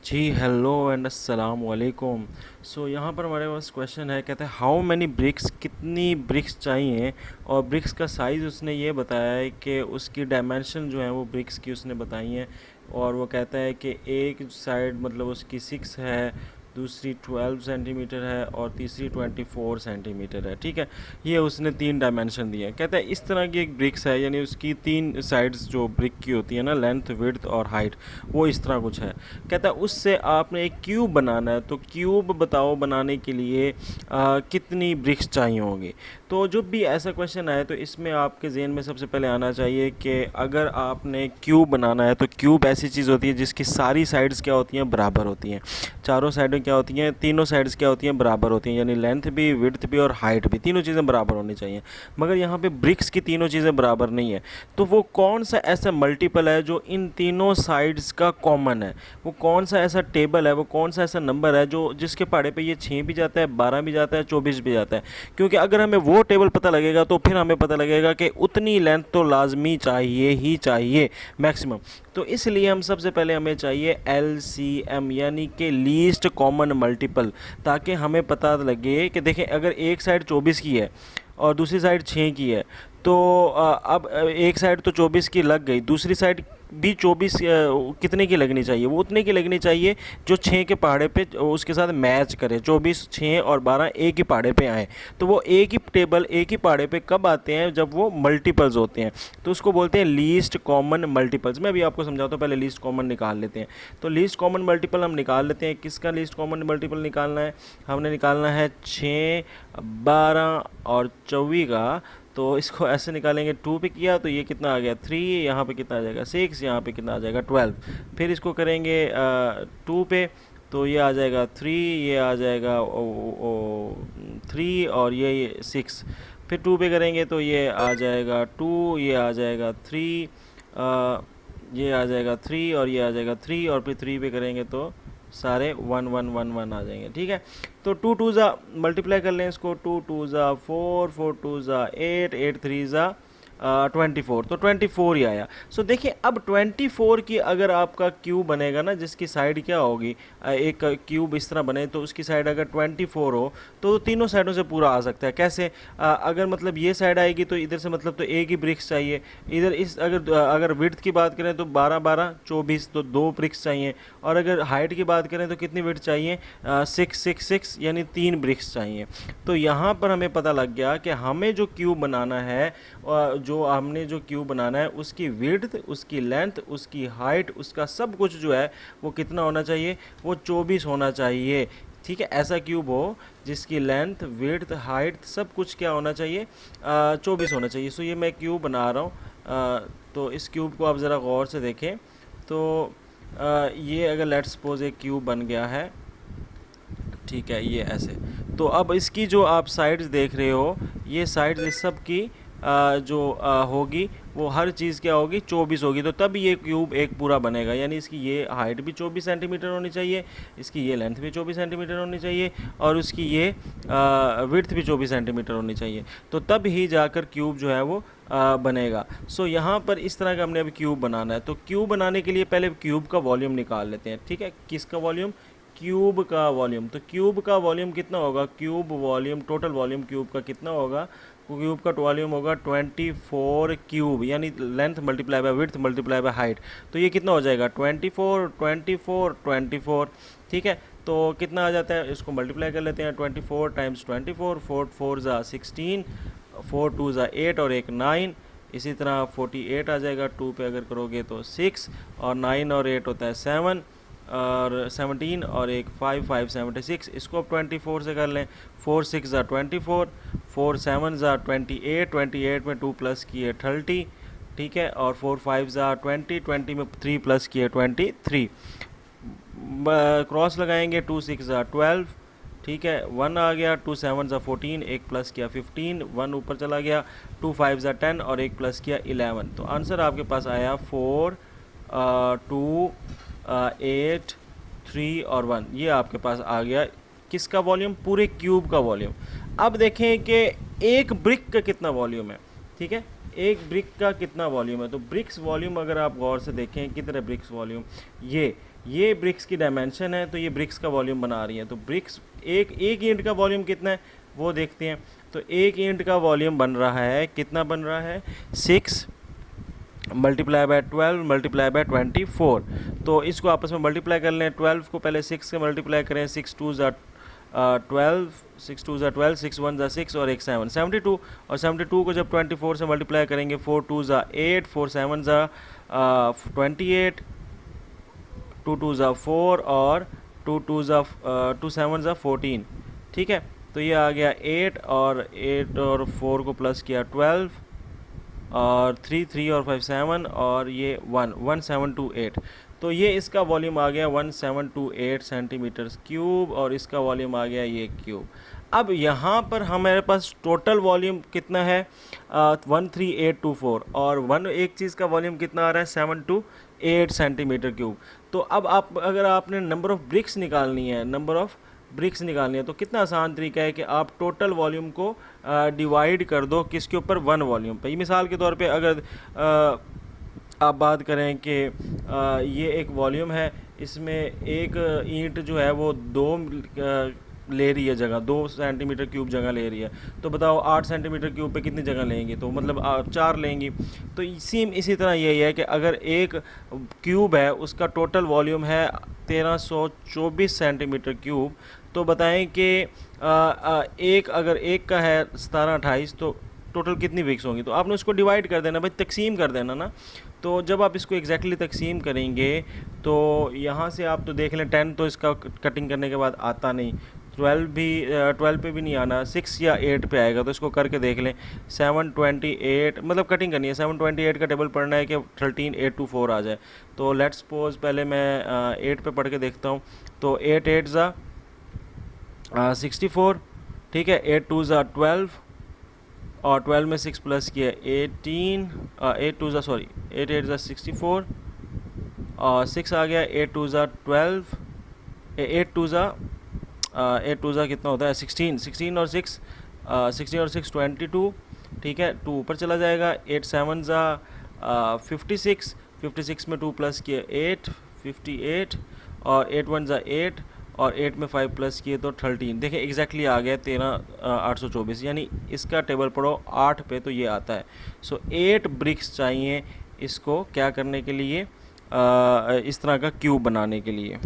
Ji hello and अस्सलाम वालेकुम। सो यहाँ पर हमारे पास क्वेश्चन है, कहते हैं हाउ मैनी ब्रिक्स, कितनी ब्रिक्स चाहिए। और ब्रिक्स का साइज़ उसने ये बताया है कि उसकी डायमेंशन जो है वो ब्रिक्स की उसने बताई हैं। और वो कहता है कि एक साइड मतलब उसकी 6 है, दूसरी 12 सेंटीमीटर है और तीसरी 24 सेंटीमीटर है। ठीक है, ये उसने 3 डायमेंशन दिए हैं। कहता है इस तरह की एक ब्रिक्स है, यानी उसकी 3 साइड्स जो ब्रिक की होती है ना, लेंथ विड्थ और हाइट, वो इस तरह कुछ है। कहता है उससे आपने एक क्यूब बनाना है, तो क्यूब बताओ बनाने के लिए कितनी ब्रिक्स चाहिए होंगी। तो जब भी ऐसा क्वेश्चन आए तो इसमें आपके जहन में सबसे पहले आना चाहिए कि अगर आपने क्यूब बनाना है तो क्यूब ऐसी चीज़ होती है जिसकी सारी साइड्स क्या होती हैं, बराबर होती हैं। चारों साइडें क्या होती हैं, तीनों साइड्स क्या होती हैं, बराबर होती हैं, यानी लेंथ भी, विड्थ भी और हाइट भी, तीनों चीज़ें बराबर होनी चाहिए। मगर यहाँ पे ब्रिक्स की तीनों चीज़ें बराबर नहीं है। तो वो कौन सा ऐसा मल्टीपल है जो इन तीनों साइड्स का कॉमन है, वो कौन सा ऐसा टेबल है, वो कौन सा ऐसा नंबर है जो जिसके पहाड़े पे ये 6 भी जाता है, 12 भी जाता है, 24 भी जाता है। क्योंकि अगर हमें वो टेबल पता लगेगा तो फिर हमें पता लगेगा कि उतनी लेंथ तो लाजमी चाहिए ही चाहिए, मैक्सिमम। तो इसलिए हम सबसे पहले हमें चाहिए LCM, यानी कि लीस्ट कॉमन मल्टीपल, ताकि हमें पता लगे कि देखें अगर एक साइड 24 की है और दूसरी साइड 6 की है, तो अब एक साइड तो 24 की लग गई, दूसरी साइड भी 24 कितने की लगनी चाहिए, वो उतने की लगनी चाहिए जो 6 के पहाड़े पे उसके साथ मैच करे। 24, 6 और 12 एक ही पहाड़े पे आए, तो वो एक ही टेबल एक ही पहाड़े पे कब आते हैं, जब वो मल्टीपल्स होते हैं। तो उसको बोलते हैं लीस्ट कॉमन मल्टीपल्स। मैं अभी आपको समझाता हूँ, पहले लीस्ट कॉमन निकाल लेते हैं। तो लीस्ट कॉमन मल्टीपल हम निकाल लेते हैं। किसका लीस्ट कॉमन मल्टीपल निकालना है, हमने निकालना है 6, 12 और 24 का। तो इसको ऐसे निकालेंगे, 2 पे किया तो ये कितना आ गया 3, यहाँ पे कितना आ जाएगा 6, यहाँ पे कितना आ जाएगा 12। फिर इसको करेंगे 2 पे, तो ये आ जाएगा 3, ये आ जाएगा 3 और ये 6। फिर 2 पे करेंगे तो ये आ जाएगा 2, ये आ जाएगा 3, ये आ जाएगा 3 और ये आ जाएगा 3, और फिर 3 पे करेंगे तो सारे 1 1 1 1 आ जाएंगे। ठीक है, तो 2 2 ज़ा मल्टीप्लाई कर लें इसको, 2 2 ज़ा 4, 4 2 ज़ा 8, 8 3 ज़ा 24, तो 24 ही आया। सो देखिए अब 24 की अगर आपका क्यूब बनेगा ना, जिसकी साइड क्या होगी, एक क्यूब इस तरह बने तो उसकी साइड अगर 24 हो तो तीनों साइडों से पूरा आ सकता है। कैसे, अगर मतलब ये साइड आएगी तो इधर से मतलब तो एक ही ब्रिक्स चाहिए। इधर इस अगर विड्थ की बात करें तो 12 12 24, तो 2 ब्रिक्स चाहिए। और अगर हाइट की बात करें तो कितनी विड्थ चाहिए, 6 6 6, यानी 3 ब्रिक्स चाहिए। तो यहाँ पर हमें पता लग गया कि हमें जो क्यूब बनाना है, जो हमने जो क्यूब बनाना है उसकी विड्थ, उसकी लेंथ, उसकी हाइट, उसका सब कुछ जो है वो कितना होना चाहिए, वो 24 होना चाहिए। ठीक है, ऐसा क्यूब हो जिसकी लेंथ, विड्थ, हाइट सब कुछ क्या होना चाहिए, 24 होना चाहिए। सो ये मैं क्यूब बना रहा हूँ। तो इस क्यूब को आप ज़रा गौर से देखें। तो ये अगर लेट्स सपोज एक क्यूब बन गया है, ठीक है, ये ऐसे। तो अब इसकी जो आप साइड्स देख रहे हो, ये साइड्स इस सब की जो होगी वो हर चीज़ क्या होगी, 24 होगी। तो तब ये क्यूब एक पूरा बनेगा, यानी इसकी ये हाइट भी 24 सेंटीमीटर होनी चाहिए, इसकी ये लेंथ भी 24 सेंटीमीटर होनी चाहिए, और उसकी ये विड्थ भी 24 सेंटीमीटर होनी चाहिए। तो तब ही जाकर क्यूब जो है वो बनेगा। सो यहाँ पर इस तरह का हमने अभी क्यूब बनाना है। तो क्यूब बनाने के लिए पहले क्यूब का वॉल्यूम निकाल लेते हैं। ठीक है, किसका वॉल्यूम, क्यूब का वॉल्यूम। तो क्यूब का वॉल्यूम कितना होगा, cube volume, total volume cube का कितना होगा, क्यूब का वॉल्यूम होगा 24 क्यूब, यानी length multiply by width multiply by height. तो ये कितना हो जाएगा 24 24 24। ठीक है, तो कितना आ जाता है, इसको मल्टीप्लाई कर लेते हैं, 24 टाइम्स 24, 4 4 ज़ा 16, 4 2 ज़ा 8 और एक 9। इसी तरह 48 आ जाएगा, 2 पे अगर करोगे तो 6, और 9 और 8 होता है 7, और 17 और एक 5 5 76। इसको अब 24 से कर लें, 4 6 ज़ा 24, 4 7 ज़ा 28, 28 में 2 प्लस किए 30। ठीक है, और 4 5 ज़ा 20, 20 में 3 प्लस किए 23। क्रॉस लगाएंगे, 2 6 ज़ा 12। ठीक है, 1 आ गया, 2 7 ज़ा 14, एक प्लस किया 15, 1 ऊपर चला गया, 2 5 ज़ा 10 और एक प्लस किया 11। तो आंसर आपके पास आया 4 2 8 3 और 1। ये आपके पास आ गया किसका वॉल्यूम, पूरे क्यूब का वॉल्यूम। अब देखें कि एक ब्रिक का कितना वॉल्यूम है। ठीक है, एक ब्रिक का कितना वॉल्यूम है। तो ब्रिक्स वॉल्यूम अगर आप गौर से देखें कितने ब्रिक्स वॉल्यूम, ये ब्रिक्स की डायमेंशन है, तो ये ब्रिक्स का वॉल्यूम बना रही है। तो ब्रिक्स एक ईंट का वॉल्यूम कितना है वो देखते हैं। तो एक ईंट का वॉल्यूम बन रहा है, कितना बन रहा है, 6 मल्टीप्लाई बाय 12 मल्टीप्लाई बाय 24। तो इसको आपस में मल्टीप्लाई कर लें। 12 को पहले 6 से मल्टीप्लाई करें, 6 2 ज़ा 12, 6 2 ज़ा 12, 6 1 ज़ा 6 और एक 7, 72। और 72 को जब 24 से मल्टीप्लाई करेंगे, 4 2 ज़ा 8, 4 7 ज़ा 28, 2 2 ज़ा 4 और 2 7 ज़ा 14। ठीक है, तो ये आ गया 8 और 4 को प्लस किया 12 और 3 3 और 5 7 और ये 1728। तो ये इसका वॉल्यूम आ गया 1728 सेंटीमीटर क्यूब और इसका वॉल्यूम आ गया ये क्यूब। अब यहाँ पर हमारे पास टोटल वॉल्यूम कितना है 13824 और एक चीज़ का वॉल्यूम कितना आ रहा है 728 सेंटीमीटर क्यूब। तो अब अगर आपने नंबर ऑफ़ ब्रिक्स निकालनी है तो कितना आसान तरीका है कि आप टोटल वॉल्यूम को डिवाइड कर दो किसके ऊपर, 1 वॉल्यूम पे। मिसाल के तौर पे अगर आप बात करें कि ये एक वॉल्यूम है, इसमें एक ईंट जो है वो 2 ले रही है जगह, 2 सेंटीमीटर क्यूब जगह ले रही है। तो बताओ 8 सेंटीमीटर क्यूब पे कितनी जगह लेंगी, तो मतलब 4 लेंगी। तो इसी तरह यही है कि अगर एक क्यूब है उसका टोटल वॉल्यूम है 1324 सेंटीमीटर क्यूब, तो बताएं कि अगर एक का है 1728 तो टोटल कितनी ब्रिक्स होंगी। तो आपने उसको डिवाइड कर देना भाई, तकसीम कर देना ना। तो जब आप इसको एग्जैक्टली तकसीम करेंगे तो यहाँ से आप तो देख लें 10 तो इसका कटिंग करने के बाद आता नहीं, 12 पे भी नहीं आना, 6 या 8 पे आएगा। तो इसको करके देख लें 728, मतलब कटिंग करनी है, 728 का टेबल पढ़ना है कि 13824 आ जाए। तो लेट्स सपोज पहले मैं 8 पे पढ़ के देखता हूँ। तो 8 8 ज़ा 64, ठीक है, 8 2 ज़ा 12 और 12 में 6 प्लस किया 18, 8 2 ज़ा 8 ज़ा 64 और 6 आ गया, 8 2 ज़ा 12, 8 2 ज़ा कितना होता है 16 और 6 22, ठीक है, 2 ऊपर चला जाएगा। 8 7 ज़ा 56 में 2 प्लस किए 8 58 और 8 1 ज़ा 8 और 8 में 5 प्लस किए तो 13। देखिए एग्जैक्टली आ गया 13,824, यानी इसका टेबल पढ़ो 8 पे तो ये आता है। सो 8 ब्रिक्स चाहिए इसको क्या करने के लिए, इस तरह का क्यूब बनाने के लिए।